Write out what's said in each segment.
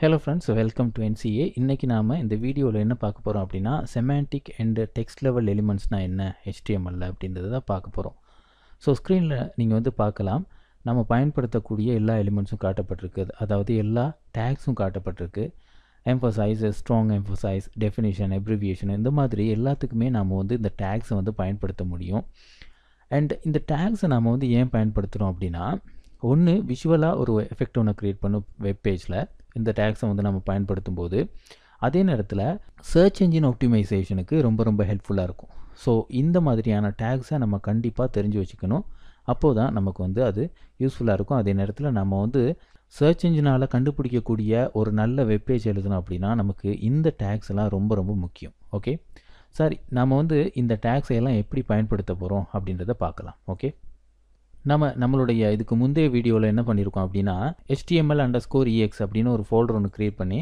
Hello friends, welcome to NCA. இன்னைக்கு நாம இந்த வீடியோவில் என்ன பார்க்க போகிறோம் அப்படின்னா செமாண்டிக் அண்ட் டெக்ஸ்ட் லெவல் எலிமெண்ட்ஸ்னால் என்ன HTML அப்படின்றத தான் பார்க்க போகிறோம். ஸோ ஸ்க்ரீனில் நீங்கள் வந்து பார்க்கலாம், நம்ம பயன்படுத்தக்கூடிய எல்லா எலிமெண்ட்ஸும் காட்டப்பட்டிருக்கு. அதாவது எல்லா டேக்ஸும் காட்டப்பட்டிருக்கு. Emphasize, strong emphasize, definition, abbreviation, இந்த மாதிரி எல்லாத்துக்குமே நாம் வந்து இந்த டேக்ஸை வந்து பயன்படுத்த முடியும். அண்ட் இந்த டேக்ஸை நாம் வந்து ஏன் பயன்படுத்துகிறோம் அப்படின்னா, ஒன்று விஷுவலாக ஒரு எஃபெக்ட் ஒன்று க்ரியேட் பண்ணும் வெப் பேஜில் இந்த டேக்ஸை வந்து நம்ம பயன்படுத்தும் போது, அதே நேரத்தில் சர்ச் என்ஜின் ஆப்டிமைசேஷனுக்கு ரொம்ப ஹெல்ப்ஃபுல்லாக இருக்கும். ஸோ இந்த மாதிரியான டேக்ஸை நம்ம கண்டிப்பாக தெரிஞ்சு வச்சுக்கணும். அப்போது தான் நமக்கு வந்து அது யூஸ்ஃபுல்லாக இருக்கும். அதே நேரத்தில் நம்ம வந்து சர்ச் என்ஜினால் கண்டுபிடிக்கக்கூடிய ஒரு நல்ல வெப்பேஜ் எழுதணும் அப்படின்னா நமக்கு இந்த டேக்ஸ் எல்லாம் ரொம்ப முக்கியம். ஓகே, சரி, நம்ம வந்து இந்த டேக்ஸை எல்லாம் எப்படி பயன்படுத்த போகிறோம் அப்படின்றத பார்க்கலாம். ஓகே, நம்மளுடைய இதுக்கு முந்தைய வீடியோவில் என்ன பண்ணியிருக்கோம் அப்படின்னா, HTML_EX அப்படின்னு ஒரு ஃபோல்டர் ஒன்று க்ரியேட் பண்ணி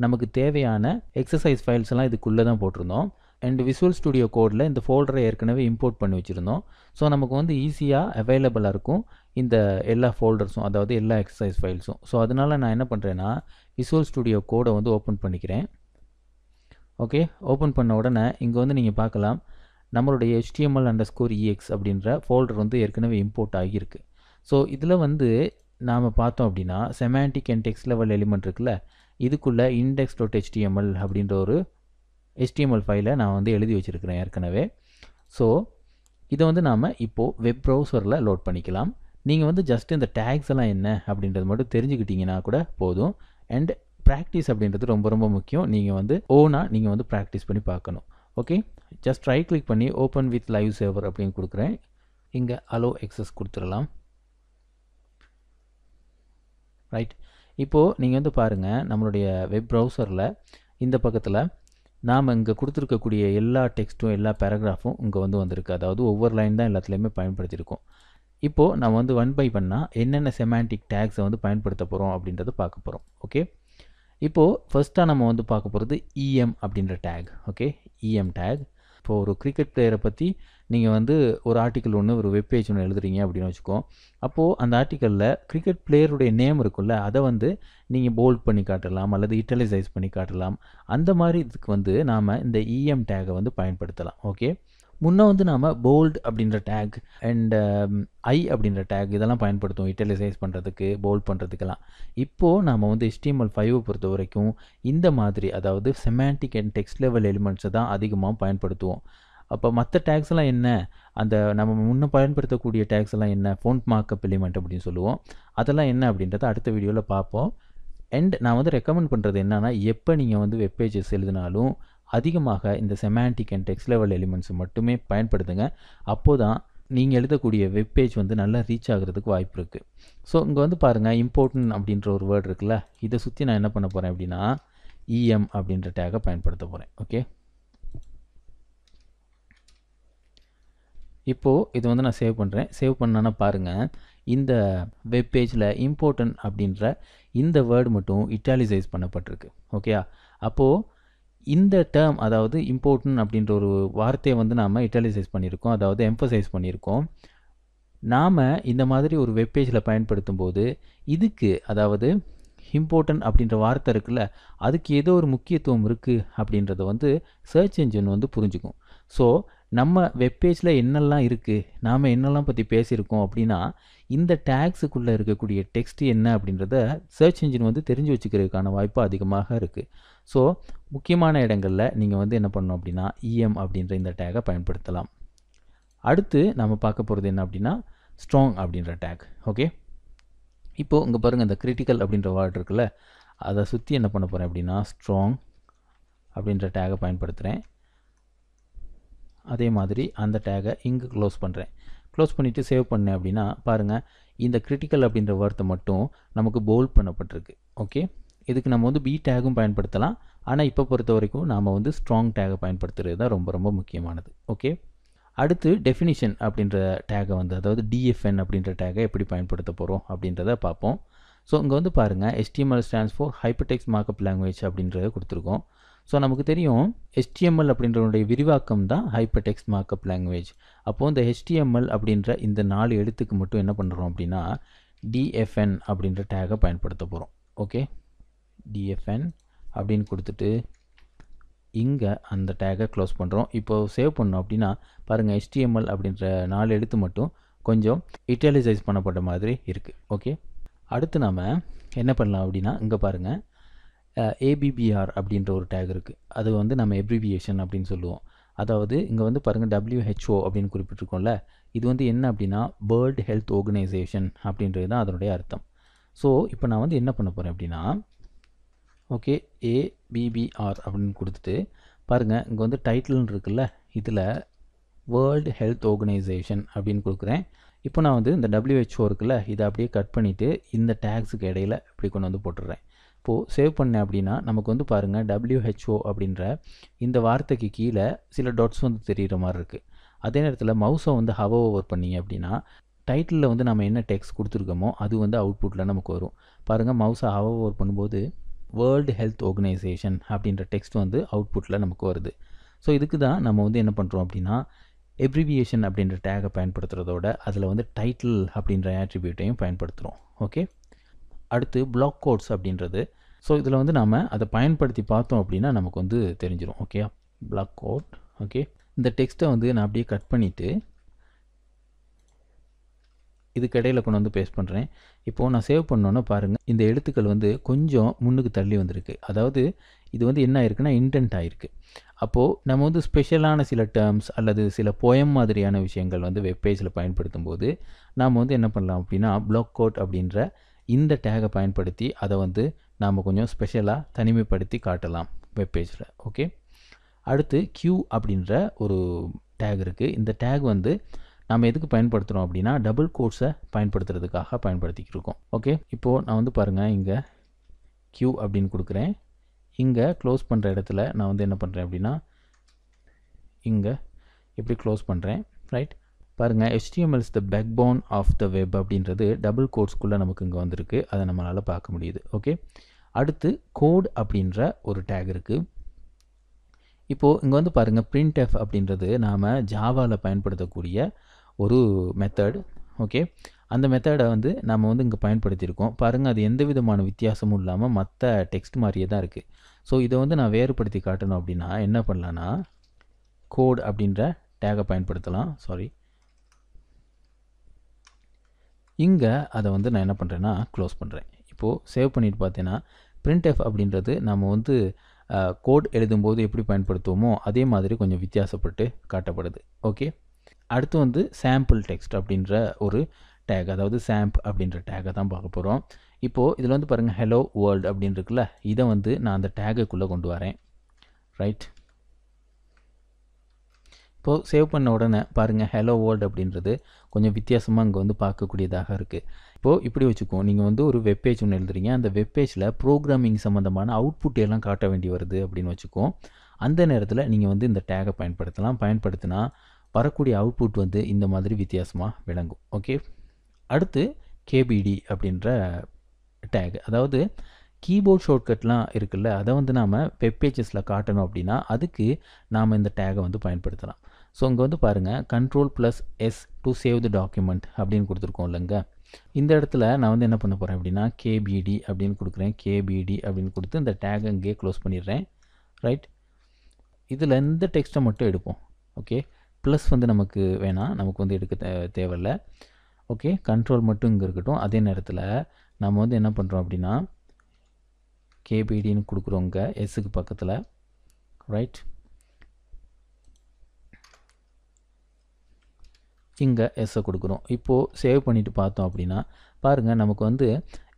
நமக்கு தேவையான எக்ஸசைஸ் ஃபைல்ஸ் எல்லாம் இதுக்குள்ளே தான் போட்டிருந்தோம். அண்ட் விசுவல் ஸ்டுடியோ கோடில் இந்த ஃபோல்டரை ஏற்கனவே இம்போர்ட் பண்ணி வச்சுருந்தோம். ஸோ நமக்கு வந்து ஈஸியாக அவைலபிளாக இருக்கும் இந்த எல்லா ஃபோல்டர்ஸும், அதாவது எல்லா எக்ஸசைஸ் ஃபைல்ஸும். ஸோ அதனால் நான் என்ன பண்ணுறேன்னா, விசுவல் ஸ்டுடியோ கோடை வந்து ஓப்பன் பண்ணிக்கிறேன். ஓகே, ஓப்பன் பண்ண உடனே இங்கே வந்து நீங்கள் பார்க்கலாம், நம்மளுடைய HTML_EX அப்படின்ற ஃபோல்டர் வந்து ஏற்கனவே இம்போர்ட் ஆகியிருக்கு. ஸோ இதில் வந்து நாம் பார்த்தோம் அப்படின்னா, semantic and text level element இருக்குல்ல, இதுக்குள்ளே index.html அப்படின்ற ஒரு HTML ஃபைலை நான் வந்து எழுதி வச்சுருக்கிறேன் ஏற்கனவே. ஸோ இதை வந்து நாம் இப்போது வெப் ப்ரௌசரில் லோட் பண்ணிக்கலாம். நீங்கள் வந்து ஜஸ்ட் இந்த டேக்ஸ் எல்லாம் என்ன அப்படின்றது மட்டும் தெரிஞ்சுக்கிட்டிங்கன்னா கூட போதும். அண்ட் ப்ராக்டிஸ் அப்படின்றது ரொம்ப முக்கியம். நீங்கள் வந்து நீங்கள் வந்து ப்ராக்டிஸ் பண்ணி பார்க்கணும். ஓகே, ஜஸ்ட் ரைட் கிளிக் பண்ணி ஓப்பன் வித் லைவ் சேவர் அப்படின்னு கொடுக்குறேன். இங்கே அலோ எக்ஸஸ் கொடுத்துடலாம். ரைட், இப்போது நீங்கள் வந்து பாருங்கள், நம்மளுடைய வெப் ப்ரௌசரில் இந்த பக்கத்தில் நாம் இங்கே கொடுத்துருக்கக்கூடிய எல்லா டெக்ஸ்ட்டும் எல்லா பேராகிராஃபும் இங்கே வந்து வந்திருக்கு. அதாவது ஒவ்வொரு லைன் தான் எல்லாத்துலேயுமே பயன்படுத்தியிருக்கோம். இப்போது நம்ம வந்து ஒன் பை பண்ணால் என்னென்ன செமாண்டிக் டேக்ஸை வந்து பயன்படுத்த போகிறோம் அப்படின்றத பார்க்க போகிறோம். ஓகே, இப்போது ஃபஸ்ட்டாக நம்ம வந்து பார்க்க போகிறது EM அப்படின்ற டேக். Okay, EM take. இப்போது ஒரு கிரிக்கெட் பிளேயரை பற்றி நீங்கள் வந்து ஒரு ஆர்டிக்கல் ஒன்று, ஒரு வெப்பேஜ் ஒன்று எழுதுறீங்க அப்படின்னு வச்சுக்கோ. அப்போது அந்த ஆர்டிக்கலில் கிரிக்கெட் பிளேயருடைய நேம் இருக்குல்ல, அதை வந்து நீங்கள் போல்ட் பண்ணி காட்டலாம் அல்லது இட்டலைசைஸ் பண்ணி காட்டலாம். அந்த மாதிரி இதுக்கு வந்து நாம் இந்த EM டேகை வந்து பயன்படுத்தலாம். ஓகே, முன்னே வந்து நாம் போல்ட் அப்படின்ற டேக் அண்ட் ஐ அப்படின்ற டேக் இதெல்லாம் பயன்படுத்துவோம் இட்டலைசைஸ் பண்ணுறதுக்கு, போல்ட் பண்ணுறதுக்கெல்லாம். இப்போது நாம் வந்து HTML5 பொறுத்த வரைக்கும் இந்த மாதிரி, அதாவது செமாண்டிக் அண்ட் டெக்ஸ்ட் லெவல் எலிமெண்ட்ஸை தான் அதிகமாக பயன்படுத்துவோம். அப்போ மற்ற டேக்ஸ் எல்லாம் என்ன, அந்த நம்ம முன்னே பயன்படுத்தக்கூடிய டேக்ஸ் எல்லாம் என்ன, ஃபோண்ட் மார்க்அப் எலிமெண்ட் அப்படின்னு சொல்லுவோம். அதெல்லாம் என்ன அப்படின்றத அடுத்த வீடியோவில் பார்ப்போம். அண்ட் நான் வந்து ரெக்கமெண்ட் பண்ணுறது என்னென்னா, எப்போ நீங்கள் வந்து வெப்பேஜஸ் எழுதினாலும் அதிகமாக இந்த semantic and text level elements மட்டுமே பயன்படுத்துங்க. அப்போது தான் நீங்கள் எழுதக்கூடிய வெப்பேஜ் வந்து நல்லா ரீச் ஆகிறதுக்கு வாய்ப்பு இருக்குது. ஸோ இங்கே வந்து பாருங்கள், இம்பார்ட்டன்ட் அப்படின்ற ஒரு வேர்டு இருக்குல்ல, இதை சுற்றி நான் என்ன பண்ண போகிறேன் அப்படின்னா EM அப்படின்ற டேகை பயன்படுத்த போகிறேன். ஓகே, இப்போது இது வந்து நான் சேவ் பண்ணுறேன். சேவ் பண்ணேன்னா பாருங்கள், இந்த வெப் பேஜில் இம்பார்ட்டன்ட் அப்படின்ற இந்த வேர்டு மட்டும் இட்டாலிசைஸ் பண்ணப்பட்டிருக்கு. ஓகேயா, அப்போது இந்த டேர்ம், அதாவது இம்பார்ட்டன்ட் அப்படின்ற ஒரு வார்த்தையை வந்து நாம் இட்டாலிசைஸ் பண்ணியிருக்கோம், அதாவது எம்பசைஸ் பண்ணியிருக்கோம். நாம் இந்த மாதிரி ஒரு வெப் பேஜில் பயன்படுத்தும் போது இதுக்கு, அதாவது இம்பார்ட்டன்ட் அப்படின்ற வார்த்தை இருக்குல்ல, அதுக்கு ஏதோ ஒரு முக்கியத்துவம் இருக்குது அப்படின்றத வந்து சர்ச் என்ஜின் வந்து புரிஞ்சுக்கும். ஸோ நம்ம வெப்பேஜில் என்னெல்லாம் இருக்குது, நாம் என்னெல்லாம் பற்றி பேசியிருக்கோம் அப்படின்னா, இந்த டேக்ஸுக்குள்ளே இருக்கக்கூடிய டெக்ஸ்ட் என்ன அப்படின்றத சர்ச் என்ஜின் வந்து தெரிஞ்சு வச்சுக்கிறதுக்கான வாய்ப்பு அதிகமாக இருக்குது. ஸோ முக்கியமான இடங்களில் நீங்கள் வந்து என்ன பண்ணணும் அப்படின்னா EM அப்படின்ற இந்த டேகை பயன்படுத்தலாம். அடுத்து நம்ம பார்க்க போகிறது என்ன அப்படின்னா ஸ்ட்ராங் அப்படின்ற டேக். ஓகே, இப்போது இங்கே பாருங்கள், இந்த கிரிட்டிக்கல் அப்படின்ற வேர்டு இருக்குல்ல, அதை சுற்றி என்ன பண்ண போகிறேன் அப்படின்னா ஸ்ட்ராங் அப்படின்ற டேகை பயன்படுத்துகிறேன். அதே மாதிரி அந்த டேகை இங்கே க்ளோஸ் பண்ணுறேன். க்ளோஸ் பண்ணிவிட்டு சேவ் பண்ணேன் அப்படின்னா பாருங்கள், இந்த கிரிட்டிக்கல் அப்படின்ற வார்த்தை மட்டும் நமக்கு போல்ட் பண்ணப்பட்டிருக்கு. ஓகே, இதுக்கு நம்ம வந்து B டேகும் பயன்படுத்தலாம். ஆனால் இப்போ பொறுத்த வரைக்கும் நாம் வந்து ஸ்ட்ராங் டேகை பயன்படுத்துகிறது தான் ரொம்ப முக்கியமானது. ஓகே, அடுத்து டெஃபினிஷன் அப்படின்ற டேகை வந்து, அதாவது DFN அப்படின்ற டேகை எப்படி பயன்படுத்த போகிறோம் அப்படின்றத பார்ப்போம். ஸோ இங்கே வந்து பாருங்கள், HTML stands for hypertext markup language அப்படின்றத கொடுத்துருக்கோம். ஸோ நமக்கு தெரியும் HTML அப்படின்றனுடைய விரிவாக்கம் தான் ஹைப்பர்டெக்ஸ்ட் மார்க்அப் லாங்குவேஜ். அப்போது இந்த HTML அப்படின்ற இந்த 4 எழுத்துக்கு மட்டும் என்ன பண்ணுறோம் அப்படின்னா DFN அப்படின்ற டேகை பயன்படுத்த போகிறோம். ஓகே, dfn அப்படின்னு கொடுத்துட்டு இங்கே அந்த டேகை க்ளோஸ் பண்ணுறோம். இப்போது சேவ் பண்ணோம் அப்படின்னா பாருங்கள் HTML அப்படின்ற 4 எழுத்து மட்டும் கொஞ்சம் இட்டாலிசைஸ் பண்ணப்பட்ட மாதிரி இருக்குது. ஓகே, அடுத்து நாம் என்ன பண்ணலாம் அப்படின்னா இங்கே பாருங்கள் ABBR அப்படின்ற ஒரு டேக் இருக்குது. அது வந்து நம்ம எப்ரிவியேஷன் அப்படின்னு சொல்லுவோம். அதாவது இங்கே வந்து பாருங்கள் WHO அப்படின்னு குறிப்பிட்டிருக்கோம்ல, இது வந்து என்ன அப்படின்னா வேர்ல்டு ஹெல்த் ஆர்கனைசேஷன் அப்படின்றது தான் அதனுடைய அர்த்தம். ஸோ இப்போ நான் வந்து என்ன பண்ண போகிறேன் அப்படின்னா ஓகே ABBR அப்படின்னு கொடுத்துட்டு பாருங்கள் இங்கே வந்து டைட்டில்னு இருக்குல்ல, இதில் வேர்ல்டு ஹெல்த் ஆர்கனைசேஷன் அப்படின்னு கொடுக்குறேன். இப்போ நான் வந்து இந்த WHO இருக்குல்ல, இதை அப்படியே கட் பண்ணிவிட்டு இந்த டேக்ஸுக்கு இடையில இப்படி கொண்டு வந்து போட்டுடுறேன். இப்போது சேவ் பண்ணேன் அப்படின்னா நமக்கு வந்து பாருங்கள் WHO அப்படின்ற இந்த வார்த்தைக்கு கீழே சில டாட்ஸ் வந்து தெரிகிற மாதிரி இருக்குது. அதே நேரத்தில் மவுஸை வந்து ஹவர் ஓவர் பண்ணிங்க அப்படின்னா டைட்டிலில் வந்து நம்ம என்ன டெக்ஸ்ட் கொடுத்துருக்கோமோ அது வந்து அவுட்புட்டில் நமக்கு வரும். பாருங்கள் மவுஸை ஹவர் ஓவர் பண்ணும்போது வேர்ல்டு ஹெல்த் ஆர்கனைசேஷன் அப்படின்ற டெக்ஸ்ட் வந்து அவுட்புட்டில் நமக்கு வருது. ஸோ இதுக்கு தான் நம்ம வந்து என்ன பண்ணுறோம் அப்படின்னா எப்ரிவியேஷன் அப்படின்ற டேகை பயன்படுத்துகிறதோட அதில் வந்து டைட்டில் அப்படின்ற ஆட்ரிபியூட்டையும் பயன்படுத்துகிறோம். ஓகே, அடுத்து பிளாக் கோட்ஸ் அப்படின்றது. ஸோ இதில் வந்து நாம் அதை பயன்படுத்தி பார்த்தோம் அப்படின்னா நமக்கு வந்து தெரிஞ்சிடும். Okay, black code. ஓகே, இந்த டெக்ஸ்ட்டை வந்து நான் அப்படியே கட் பண்ணிவிட்டு இதுக்கு இடையில் கொண்டு வந்து பேஸ்ட் பண்ணுறேன். இப்போது நான் சேவ் பண்ணோன்னா பாருங்கள் இந்த எழுத்துக்கள் வந்து கொஞ்சம் முன்னுக்கு தள்ளி வந்திருக்கு. அதாவது இது வந்து என்ன ஆயிருக்குன்னா இன்டென்ட் ஆகிருக்கு. அப்போது நம்ம வந்து ஸ்பெஷலான சில டேர்ம்ஸ் அல்லது சில போயம் மாதிரியான விஷயங்கள் வந்து வெப்பேஜில் பயன்படுத்தும் போது நாம் வந்து என்ன பண்ணலாம் அப்படின்னா பிளாக் கோட் அப்படின்ற இந்த டேகை பயன்படுத்தி அதை வந்து நாம் கொஞ்சம் ஸ்பெஷலாக தனிமைப்படுத்தி காட்டலாம் வெப்பேஜில். ஓகே, அடுத்து Q அப்படின்ற ஒரு டேக் இருக்குது. இந்த டேக் வந்து நம்ம எதுக்கு பயன்படுத்துகிறோம் அப்படின்னா டபுள் கோட்ஸை பயன்படுத்துறதுக்காக பயன்படுத்திக்கிருக்கோம். ஓகே, இப்போது நான் வந்து பாருங்கள் இங்கே Q அப்படின்னு கொடுக்குறேன். இங்கே க்ளோஸ் பண்ணுற இடத்துல நான் வந்து என்ன பண்ணுறேன் அப்படின்னா இங்கே இப்படி க்ளோஸ் பண்ணுறேன். ரைட், பாருங்கள் HTML is the backbone of the web அப்படின்றது டபுள் கோட்ஸ்குள்ளே நமக்கு இங்கே வந்திருக்கு. அதை நம்மளால் பார்க்க முடியுது. ஓகே, அடுத்து கோட் அப்படின்ற ஒரு டேக் இருக்குது. இப்போது இங்கே வந்து பாருங்கள் printf அப்படின்றது நாம் ஜாவாவில் பயன்படுத்தக்கூடிய ஒரு மெத்தட். ஓகே, அந்த மெத்தடை வந்து நம்ம வந்து இங்கே பயன்படுத்தியிருக்கோம். பாருங்கள் அது எந்த விதமான வித்தியாசமும் இல்லாமல் மற்ற டெக்ஸ்ட் மாதிரியே தான் இருக்குது. ஸோ இதை வந்து நான் வேறுபடுத்தி காட்டணும் அப்படின்னா என்ன பண்ணலான்னா கோட் அப்படின்ற டேகை பயன்படுத்தலாம். இங்கே அதை வந்து நான் என்ன பண்ணுறேன்னா க்ளோஸ் பண்ணுறேன். இப்போது சேவ் பண்ணிட்டு பார்த்தீங்கன்னா printf அப்படின்றது நம்ம வந்து கோட் எழுதும்போது எப்படி பயன்படுத்துவோமோ அதே மாதிரி கொஞ்சம் வித்தியாசப்பட்டு காட்டப்படுது. ஓகே, அடுத்து வந்து சாம்பிள் டெக்ஸ்ட் அப்படின்ற ஒரு டேக், அதாவது சாம்ப் அப்படின்ற டேகை தான் பார்க்க போகிறோம். இப்போது இதில் வந்து பாருங்கள் ஹலோ வேர்ல்டு அப்படின்னு இருக்குல்ல, இதை வந்து நான் அந்த டேகுக்குள்ளே கொண்டு வரேன். ரைட், இப்போது சேவ் பண்ண உடனே பாருங்கள் ஹலோ வேர்ல்டு அப்படின்றது கொஞ்சம் வித்தியாசமாக இங்கே வந்து பார்க்கக்கூடியதாக இருக்குது. இப்போது இப்படி வச்சுக்கோம், நீங்கள் வந்து ஒரு வெப்பேஜ் ஒன்று எழுதுறீங்க, அந்த வெப்பேஜில் ப்ரோக்ராமிங் சம்மந்தமான அவுட்புட் எல்லாம் காட்ட வேண்டி வருது அப்படின்னு வச்சுக்கோம். அந்த நேரத்தில் நீங்கள் வந்து இந்த டேகை பயன்படுத்தலாம். பயன்படுத்தினா வரக்கூடிய அவுட்புட் வந்து இந்த மாதிரி வித்தியாசமாக விளங்கும். ஓகே, அடுத்து KBD அப்படின்ற டேக், அதாவது கீபோர்ட் ஷார்ட்கட்லாம் இருக்குல்ல, அதை வந்து நாம் வெப்பேஜஸில் காட்டணும் அப்படின்னா அதுக்கு நாம் இந்த டேகை வந்து பயன்படுத்தலாம். ஸோ இங்கே வந்து பாருங்கள் Ctrl+S to save the document அப்படின்னு கொடுத்துருக்கோம் இல்லைங்க. இந்த இடத்துல நான் வந்து என்ன பண்ண போகிறேன் அப்படின்னா KBD அப்படின்னு கொடுக்குறேன். KBD அப்படின்னு கொடுத்து இந்த டேகை இங்கே க்ளோஸ் பண்ணிடுறேன். ரைட், இதில் இந்த டெக்ஸ்ட்டை மட்டும் எடுப்போம். ஓகே, ப்ளஸ் வந்து நமக்கு வேணாம், நமக்கு வந்து எடுக்க தேவையில்லை. ஓகே, கண்ட்ரோல் மட்டும் இங்கே இருக்கட்டும். அதே நேரத்தில் நம்ம வந்து என்ன பண்ணுறோம் அப்படின்னா KBDன்னு கொடுக்குறோங்க எஸ்ஸுக்கு பக்கத்தில். ரைட், இங்கே எஸ்ஸை கொடுக்குறோம். இப்போது சேவ் பண்ணிவிட்டு பார்த்தோம் அப்படின்னா பாருங்கள் நமக்கு வந்து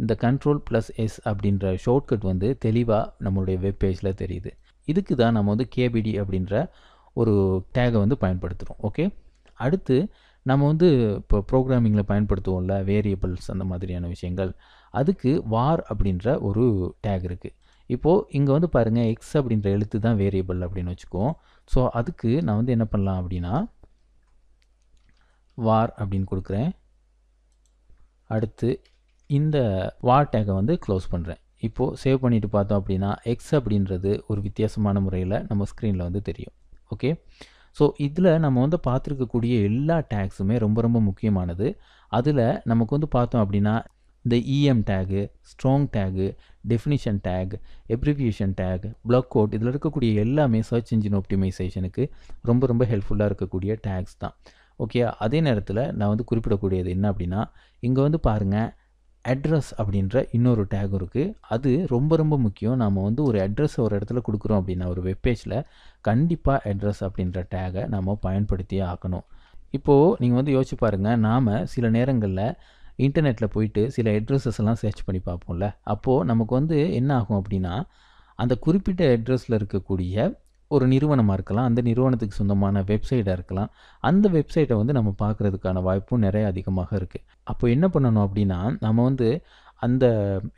இந்த Ctrl+S அப்படின்ற ஷார்ட்கட் வந்து தெளிவாக நம்மளுடைய வெப் பேஜில் தெரியுது. இதுக்கு தான் நம்ம வந்து KBD அப்படின்ற ஒரு டேகை வந்து பயன்படுத்துகிறோம். ஓகே, அடுத்து நம்ம வந்து இப்போ ப்ரோக்ராமிங்கில் பயன்படுத்துவோம்ல வேரியபிள்ஸ் அந்த மாதிரியான விஷயங்கள், அதுக்கு வார் அப்படின்ற ஒரு டேக் இருக்குது. இப்போது இங்கே வந்து பாருங்கள் எக்ஸ் அப்படின்ற எழுத்து தான் வேரியபிள் அப்படின்னு வச்சுக்குவோம். ஸோ அதுக்கு நான் வந்து என்ன பண்ணலாம் அப்படின்னா வார் அப்படின்னு கொடுக்குறேன். அடுத்து இந்த வார் டேகை வந்து க்ளோஸ் பண்ணுறேன். இப்போது சேவ் பண்ணிவிட்டு பார்த்தோம் அப்படின்னா எக்ஸ் அப்படின்றது ஒரு வித்தியாசமான முறையில் நம்ம ஸ்க்ரீனில் வந்து தெரியும். ஓகே, ஸோ இதில் நம்ம வந்து பார்த்துருக்கக்கூடிய எல்லா டேக்ஸுமே ரொம்ப ரொம்ப முக்கியமானது. அதில் நமக்கு வந்து பார்த்தோம் அப்படின்னா இந்த EM tag, strong tag, definition tag, abbreviation tag, block code இதில் இருக்கக்கூடிய எல்லாமே சர்ச் இன்ஜின் ஆப்டிமைசேஷனுக்கு ரொம்ப ஹெல்ப்ஃபுல்லாக இருக்கக்கூடிய டேக்ஸ் தான். ஓகே, அதே நேரத்தில் நான் வந்து குறிப்பிடக்கூடியது என்ன அப்படின்னா, இங்கே வந்து பாருங்கள் அட்ரஸ் அப்படின்ற இன்னொரு டேக் இருக்குது. அது ரொம்ப முக்கியம். நாம் வந்து ஒரு அட்ரஸை ஒரு இடத்துல கொடுக்குறோம் அப்படின்னா ஒரு வெப்பேஜில் கண்டிப்பாக அட்ரஸ் அப்படின்ற டேகை நாம் பயன்படுத்தியே ஆக்கணும். இப்போது நீங்கள் வந்து யோசிச்சு பாருங்கள், நாம் சில நேரங்களில் இன்டர்நெட்டில் போயிட்டு சில அட்ரஸஸ் எல்லாம் சர்ச் பண்ணி பார்ப்போம்ல, அப்போது நமக்கு வந்து என்ன ஆகும் அப்படின்னா, அந்த குறிப்பிட்ட அட்ரஸில் இருக்கக்கூடிய ஒரு நிறுவனமாக இருக்கலாம், அந்த நிறுவனத்துக்கு சொந்தமான வெப்சைட்டாக இருக்கலாம், அந்த வெப்சைட்டை வந்து நம்ம பார்க்குறதுக்கான வாய்ப்பும் நிறைய அதிகமாக இருக்குது. அப்போ என்ன பண்ணணும் அப்படின்னா, நம்ம வந்து அந்த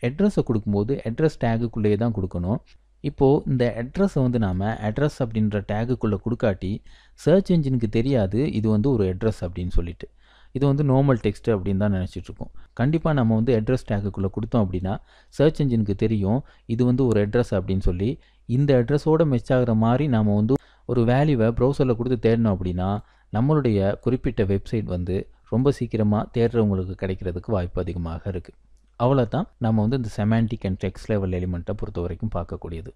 அட்ரஸை கொடுக்கும்போது அட்ரஸ் டேகுக்குள்ளேயே தான் கொடுக்கணும். இப்போது இந்த அட்ரஸை வந்து நாம் அட்ரஸ் அப்படின்ற டேகுக்குள்ளே கொடுக்காட்டி சர்ச் இன்ஜினுக்கு தெரியாது இது வந்து ஒரு அட்ரஸ் அப்படின்னு சொல்லிட்டு. இது வந்து நார்மல் டெக்ஸ்ட் அப்படின்னு தான் நினச்சிட்ருக்கோம். கண்டிப்பாக நம்ம வந்து அட்ரஸ் டேகுக்குள்ளே கொடுத்தோம் அப்படின்னா சர்ச் இன்ஜினுக்கு தெரியும் இது வந்து ஒரு அட்ரஸ் அப்படின்னு சொல்லி. இந்த அட்ரஸோடு மெச் ஆகிற மாதிரி நாம் வந்து ஒரு வேல்யூவை ப்ரௌசரில் கொடுத்து தேடினோம் அப்படின்னா நம்மளுடைய குறிப்பிட்ட வெப்சைட் வந்து ரொம்ப சீக்கிரமாக தேடுறவங்களுக்கு கிடைக்கிறதுக்கு வாய்ப்பு அதிகமாக இருக்குது. அவ்வளோதான் நம்ம வந்து இந்த செமாண்டிக் அண்ட் டெக்ஸ்ட் லெவல் எலிமெண்ட்டை பொறுத்த வரைக்கும் பார்க்கக்கூடியது.